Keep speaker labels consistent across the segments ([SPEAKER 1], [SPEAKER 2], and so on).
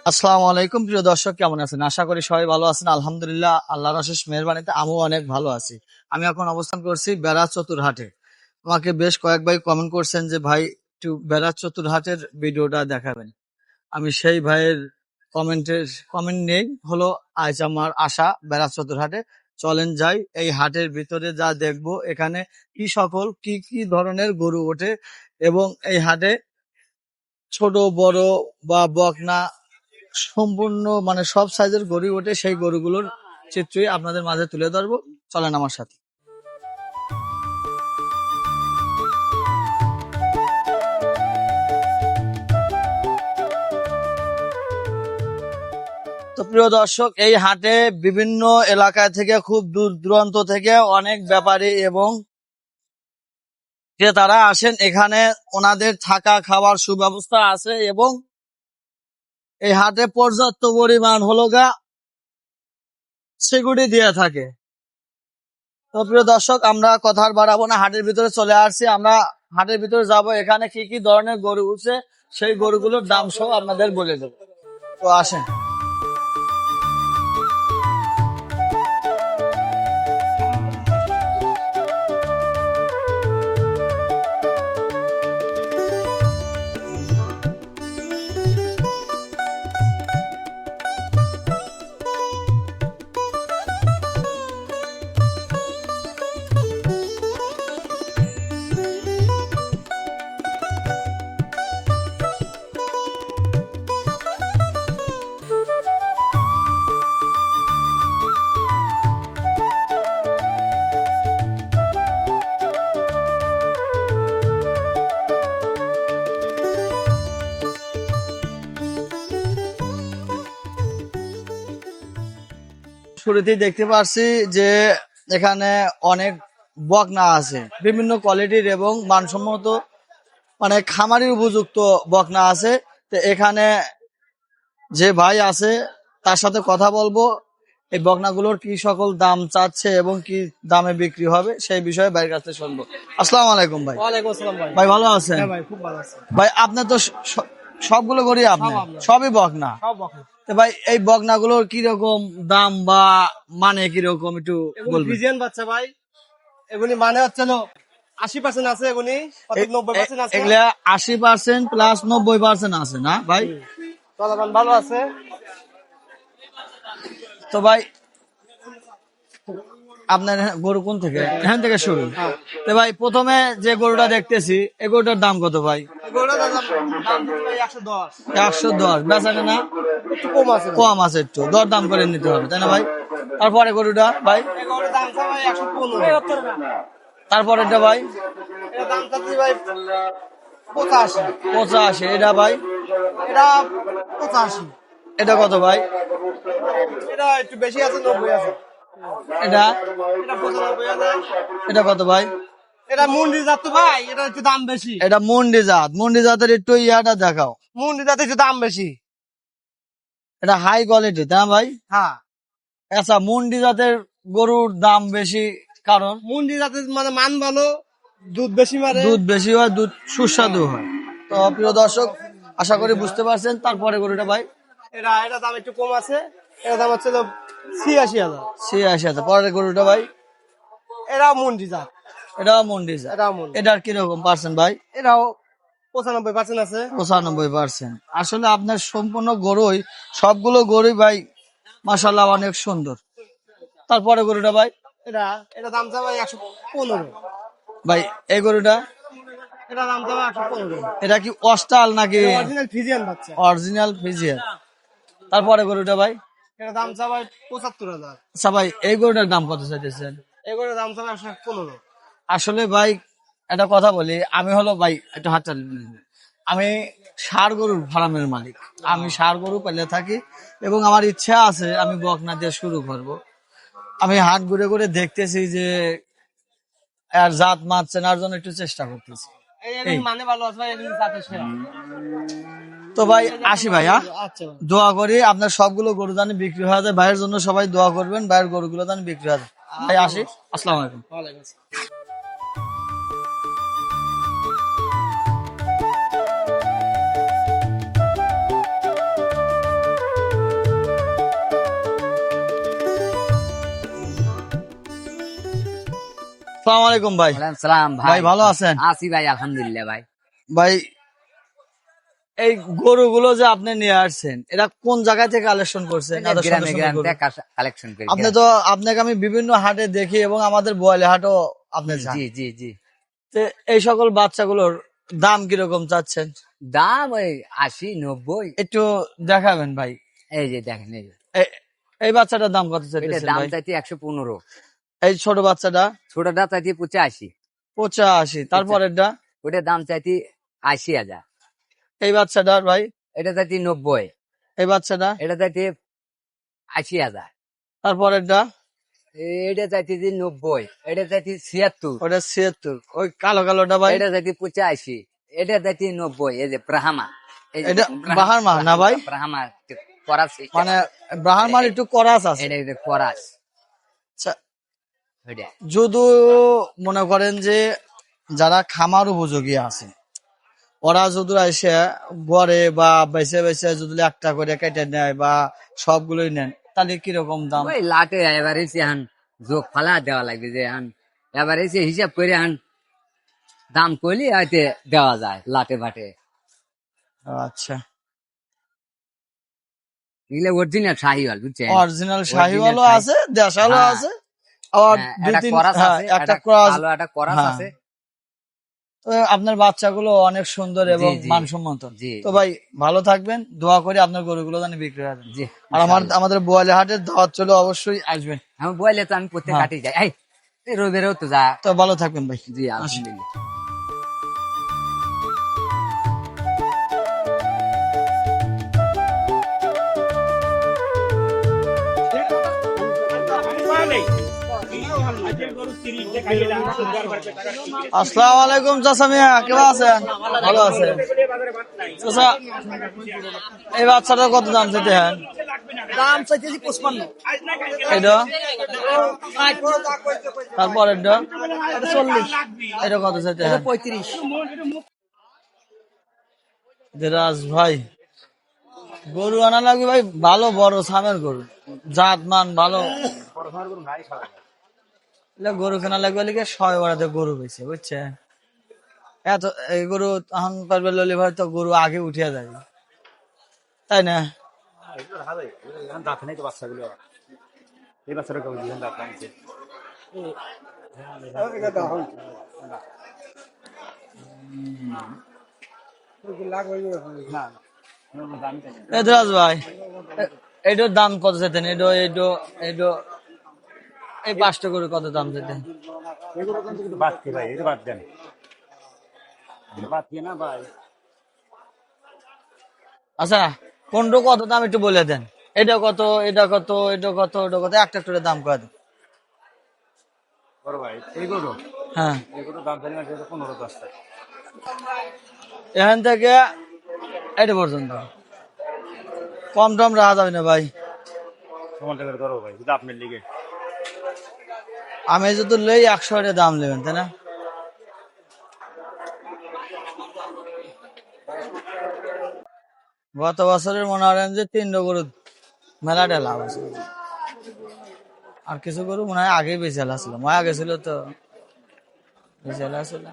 [SPEAKER 1] আসসালামু আলাইকুম প্রিয় দর্শক, কেমন আছেন? আশা করি সবাই ভালো আছেন। আলহামদুলিল্লাহ, আল্লাহর অশেষ মেহেরবানিতে আমিও অনেক ভালো আছি। আমি এখন অবস্থান করছি বেড়া চতুরহাটে। আমাকে বেশ কয়েক ভাই কমেন্ট করছেন যে ভাই একটু বেড়া চতুরহাটের ভিডিওটা দেখাবেন। আমি সেই ভাইয়ের কমেন্ট নেই হলো আজ আমার আশা বেড়া চতুরহাটে। চলেন যাই, এই হাটের ভিতরে যা দেখবো এখানে কি কি ধরনের গরু ওঠে এবং এই হাটে ছোট বড় বা বকনা সম্পূর্ণ মানে সব সাইজের গরু ওঠে, সেই গরুগুলোর চিত্রই আপনাদের মাঝে তুলে ধরবো। চলেন আমার সাথে। তো প্রিয় দর্শক, এই হাটে বিভিন্ন এলাকা থেকে খুব দূর দূরান্ত থেকে অনেক ব্যাপারী এবং ক্রেতারা আসেন এখানে। ওনাদের থাকা খাওয়ার সুব্যবস্থা আছে এবং এই হাটে পর্যাপ্ত পরিমাণ হলো সিকিউরিটি দিয়ে থাকে। তো প্রিয় দর্শক, আমরা কথা আর বাড়াবো না, হাটের ভিতরে চলে আসছি। আমরা হাটের ভিতরে যাব, এখানে কি কি ধরনের গরু উঠছে সেই গরুগুলোর দাম সহ আপনাদের বলে দেবো। তো আসেন। শুরুতেই দেখতে পাচ্ছি যে এখানে অনেক বকনা আছে বিভিন্ন কোয়ালিটির এবং মানসম্মত, মানে খামারির উপযুক্ত বকনা আছে। তো এখানে যে ভাই আছে তার সাথে কথা বলবো, এই বকনাগুলোর কি সকল দাম চাচ্ছে এবং কি দামে বিক্রি হবে সেই বিষয়ে ভাইয়ের কাছে শুনবো। আসসালামু আলাইকুম ভাই।
[SPEAKER 2] ওয়ালাইকুম আসসালাম ভাই।
[SPEAKER 1] ভাই ভালো আছেন?
[SPEAKER 2] হ্যাঁ ভাই, খুব ভালো আছে।
[SPEAKER 1] ভাই আপনার তো সবগুলো গরু আপনি,
[SPEAKER 2] সব আপনার।
[SPEAKER 1] সবই বকনা।
[SPEAKER 2] সব বকনা।
[SPEAKER 1] তো ভাই এই বকনাগুলোর কিরকম দাম বা মানে কিরকম একটু
[SPEAKER 2] এগুলি
[SPEAKER 1] বলবেন?
[SPEAKER 2] ফ্রিজিয়ান বাচ্চা ভাই। এগুলি মানে হচ্ছে 80% আছে, এগুলি
[SPEAKER 1] এ-
[SPEAKER 2] 90% আছে।
[SPEAKER 1] এগুলা 80% প্লাস 90% আছে না ভাই?
[SPEAKER 2] চলমান ভালো আছে।
[SPEAKER 1] তো ভাই আপনার গরু কোন থেকে, এখান থেকে শুরু?
[SPEAKER 2] হ্যাঁ।
[SPEAKER 1] তো ভাই প্রথমে যে গরুটা দেখতেছি এই গরুটার দাম কত ভাই?
[SPEAKER 2] এগুলোর দাম দিচ্ছি ভাই 110।
[SPEAKER 1] 110 বেচা কেনা
[SPEAKER 2] একটু কম আছে ভাই।
[SPEAKER 1] কম আছে, একটু দরদাম করে নিতে হবে তাই না ভাই? তারপরে গরুটা ভাই,
[SPEAKER 2] এগুলোর দাম চাই ভাই 115।
[SPEAKER 1] তারপরেটা ভাই
[SPEAKER 2] এটা দাম চাচ্ছি ভাই 85।
[SPEAKER 1] 85, এটা ভাই
[SPEAKER 2] এটা 85।
[SPEAKER 1] এটা কত ভাই?
[SPEAKER 2] এটা একটু বেশি আছে, 90 আছে।
[SPEAKER 1] এটা
[SPEAKER 2] এটা 95 আছে।
[SPEAKER 1] এটা কত ভাই?
[SPEAKER 2] এটা মুন্ডি জাত তো ভাই, এটা একটু দাম বেশি।
[SPEAKER 1] এটা মুন্ডি জাতের একটু ইয়াটা দেখাও।
[SPEAKER 2] মুন্ডি জাতে একটু দাম বেশি।
[SPEAKER 1] এটা হাই কোয়ালিটি তাই না ভাই?
[SPEAKER 2] হ্যাঁ,
[SPEAKER 1] আচ্ছা, মুন্ডি জাতের গরুর দাম বেশি কারণ
[SPEAKER 2] মুন্ডি জাতের মানে মান ভালো, দুধ বেশি মারে।
[SPEAKER 1] দুধ বেশি হয়, দুধ সুস্বাদু হয়। তো প্রিয় দর্শক, আশা করি বুঝতে পারছেন। তারপরে গরুটা ভাই
[SPEAKER 2] এটা দাম একটু কম আছে। এটা দাম হচ্ছে 86,000।
[SPEAKER 1] 86,000। পরের গরুটা ভাই
[SPEAKER 2] এটাও মুন্ডি জাত।
[SPEAKER 1] এটাও মুন্ডি জাত।
[SPEAKER 2] এটাও মুন্ডি।
[SPEAKER 1] এটার কিরকম পার্সেন্ট ভাই?
[SPEAKER 2] এটাও 95% আছে।
[SPEAKER 1] 95%। আসলে আপনার সম্পূর্ণ গরুই, সবগুলো গরুই ভাই মাশাআল্লাহ অনেক সুন্দর। তারপরে গরুটা ভাই
[SPEAKER 2] এটা এটা দাম চাওয়া 115।
[SPEAKER 1] ভাই এই গরুটা
[SPEAKER 2] এটা দাম চাওয়া 115।
[SPEAKER 1] এটা কি অস্টাল নাকি
[SPEAKER 2] অরিজিনাল ফিজিয়ান বাচ্চা।
[SPEAKER 1] Original Friesian? তারপরে গরুটা ভাই
[SPEAKER 2] এটা দাম চাওয়া 75,000।
[SPEAKER 1] আচ্ছা ভাই এই গরুটার দাম কত চাইতেছেন?
[SPEAKER 2] এগুলোর দাম চাওয়া 115।
[SPEAKER 1] আসলে ভাই একটা কথা বলি, আমি হলো ভাই একটা হাত চালিয়ে নিন। আমি ষাঁড় গরুর ফার্মের মালিক। আমি ষাঁড় গরু পালে থাকি এবং আমার ইচ্ছা আছে আমি বকনা দিয়ে শুরু করব। আমি হাট ঘুরে ঘুরে দেখতেছি যে আর জাত মাত চেনার জন্য একটু চেষ্টা করতেছি।
[SPEAKER 2] এগুলি মানে ভালো আছে ভাই, এগুলি জাতের সেরা।
[SPEAKER 1] তো ভাই আসি ভাই, হ্যাঁ
[SPEAKER 2] আচ্ছা ভাই।
[SPEAKER 1] দোয়া করি আপনার সবগুলো গরু জানি বিক্রি হয়ে যায়। ভাইয়ের জন্য সবাই দোয়া করবেন, ভাইয়ের গরুগুলো জানি বিক্রি হয়ে যায়। ভাই আসি, আসসালামু আলাইকুম।
[SPEAKER 2] ওয়ালাইকুম আসসালাম।
[SPEAKER 1] আসসালামু আলাইকুম ভাই।
[SPEAKER 3] ওয়ালাইকুম সালাম
[SPEAKER 1] ভাই
[SPEAKER 3] ভাই।
[SPEAKER 1] ভালো আছেন?
[SPEAKER 3] আছি ভাই, আলহামদুলিল্লাহ ভাই।
[SPEAKER 1] ভাই এই গরুগুলো যে আপনি নিয়ে আসছেন এটা কোন জায়গা থেকে কালেকশন করছেন?
[SPEAKER 3] এই যে
[SPEAKER 1] এত সুন্দর
[SPEAKER 3] গ্রামে
[SPEAKER 1] সুন্দর
[SPEAKER 3] গ্রাম
[SPEAKER 1] গরু।
[SPEAKER 3] থেকে কালেকশন করি।
[SPEAKER 1] আপনি তো আপনাকে আমি বিভিন্ন হাটে দেখি এবং আমাদের বোয়ালি হাটও আপনি যান।
[SPEAKER 3] জি জি জি।
[SPEAKER 1] তো এই সকল বাচ্চাগুলোর দাম কিরকম চাচ্ছেন?
[SPEAKER 3] দাম ওই 80-90।
[SPEAKER 1] একটু দেখাবেন ভাই।
[SPEAKER 3] এই যে দেখেন, এই যে
[SPEAKER 1] এ- এই বাচ্চাটার দাম কত
[SPEAKER 3] এটার
[SPEAKER 1] চাইতেছেন
[SPEAKER 3] দাম
[SPEAKER 1] ভাই?
[SPEAKER 3] চাইছি 115।
[SPEAKER 1] এই ছোট বাচ্চাটা
[SPEAKER 3] ছোটটা চাইছি 85।
[SPEAKER 1] 85। তারপরেরটা
[SPEAKER 3] ওটার দাম চাইছি 80,000।
[SPEAKER 1] এই বাচ্চাটার ভাই,
[SPEAKER 3] এটা চাইছি 90।
[SPEAKER 1] এই বাচ্চাটা
[SPEAKER 3] এটা চাইছি 80,000।
[SPEAKER 1] তারপরেরটা
[SPEAKER 3] এটা চাইছি 90। এটা চাইছি 76।
[SPEAKER 1] ওটা 76। ওই কালো কালোটা ভাই,
[SPEAKER 3] এটা চাইছি 85। এটা চাইছি 90। এই যে ব্রাহ্মা, এই যে
[SPEAKER 1] এটা বাহারমা না ভাই?
[SPEAKER 3] ব্রাহ্মা করাছি,
[SPEAKER 1] মানে ব্রাহ্মার একটু করাস আছে।
[SPEAKER 3] এটা করাস।
[SPEAKER 1] আচ্ছা,
[SPEAKER 3] ওইটা
[SPEAKER 1] যদি মনে করেন যে যারা খামার উপযোগী আছে ওরা যদি এসে গড়ে বা বেছে বেছে যদি একটা করে কেটে নেয় বা সবগুলোই নেন তাহলে কিরকম দাম?
[SPEAKER 3] ওই লাটে এবার এসে হান যোগ ফালা দেওয়া লাগবে, যে হান এবার এসে হিসাব করে হান দাম করলে হয়তো দেওয়া যায় লাটে ভাটে।
[SPEAKER 1] আচ্ছা,
[SPEAKER 3] এগুলো অরিজিনাল শাহিওয়াল, বুঝছেন?
[SPEAKER 1] অরিজিনাল শাহিওয়ালও
[SPEAKER 3] শাহি-
[SPEAKER 1] আছে, দেশালও
[SPEAKER 3] হ্যাঁ,
[SPEAKER 1] আছে, আবার
[SPEAKER 3] হ্যাঁ,
[SPEAKER 1] দুই
[SPEAKER 3] একটা
[SPEAKER 1] তিন,
[SPEAKER 3] করাস
[SPEAKER 1] হ্যাঁ
[SPEAKER 3] আছে,
[SPEAKER 1] একটা
[SPEAKER 3] একটা
[SPEAKER 1] ক্রস।
[SPEAKER 3] কালো একটা করাস
[SPEAKER 1] হ্যাঁ,
[SPEAKER 3] আছে।
[SPEAKER 1] তো আপনার বাচ্চাগুলো অনেক সুন্দর এবং
[SPEAKER 3] জি,
[SPEAKER 1] মানসম্মত।
[SPEAKER 3] জি,
[SPEAKER 1] তো ভাই ভালো থাকবেন, দোয়া করি আপনার গরুগুলো জানি বিক্রি হয়।
[SPEAKER 3] জি।
[SPEAKER 1] আর আমাদের বোয়ালি হাটের দাওয়াত চলে অবশ্যই আসবেন।
[SPEAKER 3] আমি বললে তো আমি প্রত্যেক
[SPEAKER 1] হ্যাঁ।
[SPEAKER 3] কাটি যাই। এই রবিবারেও তো যা।
[SPEAKER 1] তো ভালো থাকবেন ভাই।
[SPEAKER 3] জি,
[SPEAKER 1] আসি।
[SPEAKER 3] আলহামদুলিল্লাহ।
[SPEAKER 1] আসসালামু আলাইকুম চাচা মিয়া, কেমন আছেন? ভালো আছেন চাচা? এই বাচ্চাটা কত দাম চাইতে হ্যাঁ?
[SPEAKER 2] দাম চাইতেছি 55।
[SPEAKER 1] এটা তারপর এটা
[SPEAKER 2] 40।
[SPEAKER 1] এটা কত চাইতে হ্যাঁ?
[SPEAKER 2] 35।
[SPEAKER 1] দেরাজ ভাই গরু আনা লাগবে ভাই, ভালো বড় সামের গরু, জাত মান ভালো। এগুলা গরু কেনা লাগবে লিখে সবাই বাড়াতে গরু বেছে, বুঝছে? এত এই গরু তখন পারবে ললি ভাই, তো গরু আগে উঠিয়া যায়, তাই না? এ দেরাজ ভাই, এইটার দাম কত চাইতেন? এইটো এই 5টা গরু কত দাম চাইতেন? আচ্ছা, কোনটা কত দাম একটু বলে দেন। এটা কত, এটা কত, এটা কত, এটা কত, একটা করে দাম করে দেন। হ্যাঁ, এখান থেকে এটা পর্যন্ত কম টম রাখা যাবে না ভাই। আমি যদি লই 100 টাকা দাম নেবেন, তাই না? গত বছরের মনে করেন যে 3টা গরু মেলাটা লাভ আছে, আর কিছু গরু মনে হয় আগেই বেঁচে ছিল, মায়া গেছিল তো বেঁচে ছিল।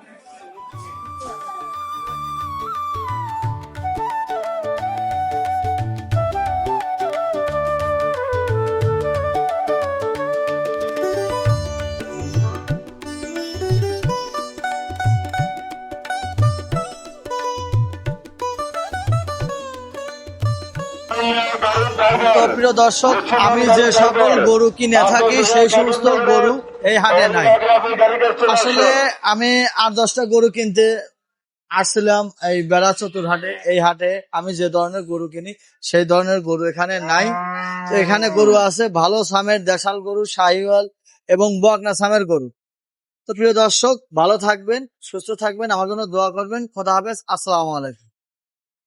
[SPEAKER 1] তো প্রিয় দর্শক, আমি যে সকল গরু কিনে থাকি সেই সমস্ত গরু এই হাটে নাই। আসলে আমি 8-10টা গরু কিনতে আসছিলাম এই বেড়া চতুর হাটে। এই হাটে আমি যে ধরনের গরু কিনি সেই ধরনের গরু এখানে নাই। তো এখানে গরু আছে ভালো সামের দেশাল গরু, শাহিওয়াল এবং বকনা সামের গরু। তো প্রিয় দর্শক, ভালো থাকবেন, সুস্থ থাকবেন, আমার জন্য দোয়া করবেন। খোদা হাফেজ, আসসালামু আলাইকুম।